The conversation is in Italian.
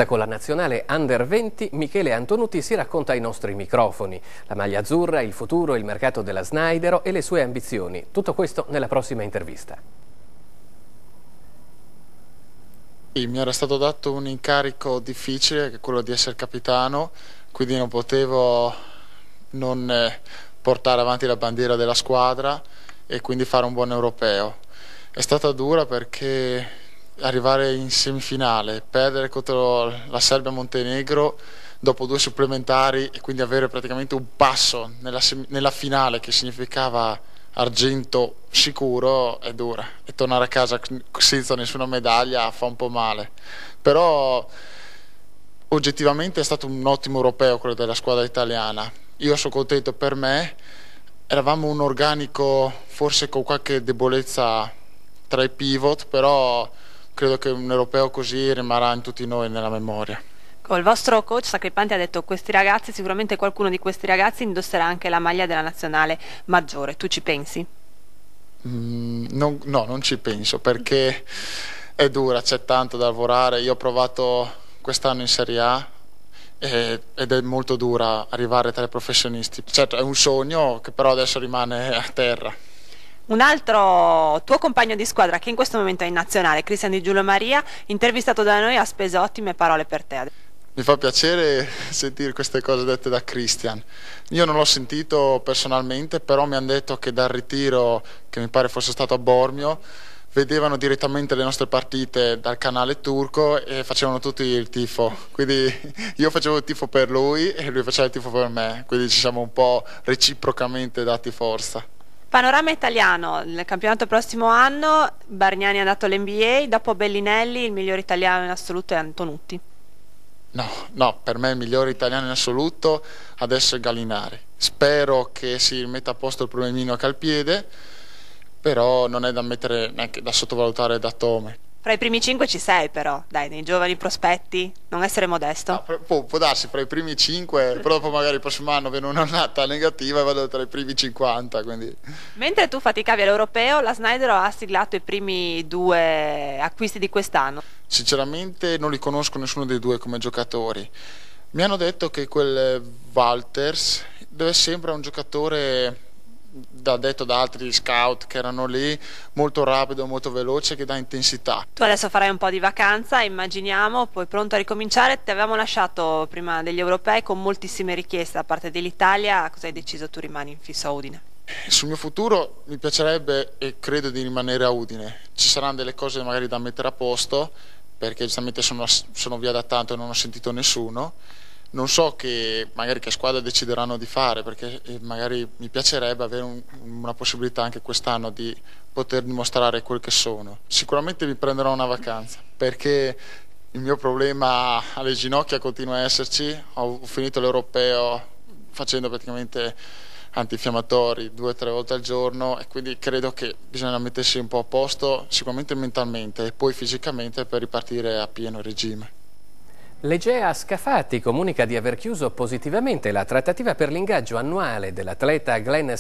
Con la nazionale Under 20, Michele Antonutti si racconta ai nostri microfoni. La maglia azzurra, il futuro, il mercato della Snaidero e le sue ambizioni. Tutto questo nella prossima intervista. Mi era stato dato un incarico difficile, che è quello di essere capitano, quindi non potevo non portare avanti la bandiera della squadra e quindi fare un buon europeo. È stata dura perché arrivare in semifinale, perdere contro la Serbia-Montenegro dopo 2 supplementari e quindi avere praticamente un passo nella finale che significava argento sicuro è dura, e tornare a casa senza nessuna medaglia fa un po' male, però oggettivamente è stato un ottimo europeo quello della squadra italiana. Io sono contento per me, eravamo un organico forse con qualche debolezza tra i pivot, però credo che un europeo così rimarrà in tutti noi nella memoria. Il vostro coach Sacripanti ha detto: questi ragazzi, sicuramente qualcuno di questi ragazzi indosserà anche la maglia della nazionale maggiore. Tu ci pensi? No, non ci penso perché è dura, c'è tanto da lavorare. Io ho provato quest'anno in Serie A ed è molto dura arrivare tra i professionisti. Certo, è un sogno che però adesso rimane a terra. Un altro tuo compagno di squadra che in questo momento è in nazionale, Cristian Di Giulio Maria, intervistato da noi, ha speso ottime parole per te. Mi fa piacere sentire queste cose dette da Cristian. Io non l'ho sentito personalmente, però mi hanno detto che dal ritiro, che mi pare fosse stato a Bormio, vedevano direttamente le nostre partite dal canale turco e facevano tutti il tifo. Quindi io facevo il tifo per lui e lui faceva il tifo per me, quindi ci siamo un po' reciprocamente dati forza. Panorama italiano, nel campionato prossimo anno Bargnani è andato all'NBA, dopo Bellinelli il miglior italiano in assoluto è Antonutti. No, per me il migliore italiano in assoluto adesso è Gallinari. Spero che si metta a posto il problemino che ha al piede, però non è da mettere, neanche da sottovalutare da Tome. Fra i primi 5 ci sei però, dai, nei giovani prospetti, non essere modesto. No, può darsi fra i primi 5, però dopo magari il prossimo anno viene un'annata negativa e vado tra i primi 50. Quindi. Mentre tu faticavi all'europeo, la Snaidero ha siglato i primi 2 acquisti di quest'anno. Sinceramente non li conosco nessuno dei 2 come giocatori. Mi hanno detto che quel Walters deve sembrare un giocatore, detto da altri scout che erano lì, molto rapido, molto veloce, che dà intensità. Tu adesso farai un po' di vacanza, immaginiamo, poi pronto a ricominciare. Ti avevamo lasciato prima degli europei con moltissime richieste da parte dell'Italia. Cosa hai deciso? Tu rimani in fisso a Udine? Sul mio futuro mi piacerebbe e credo di rimanere a Udine. Ci saranno delle cose magari da mettere a posto, perché giustamente sono via da tanto e non ho sentito nessuno. Non so che squadra decideranno di fare, perché magari mi piacerebbe avere una possibilità anche quest'anno di poter dimostrare quel che sono. Sicuramente mi prenderò una vacanza, perché il mio problema alle ginocchia continua a esserci. Ho finito l'europeo facendo praticamente antinfiammatori 2 o 3 volte al giorno e quindi credo che bisogna mettersi un po' a posto, sicuramente mentalmente e poi fisicamente, per ripartire a pieno regime. Legea Scafati comunica di aver chiuso positivamente la trattativa per l'ingaggio annuale dell'atleta Glenn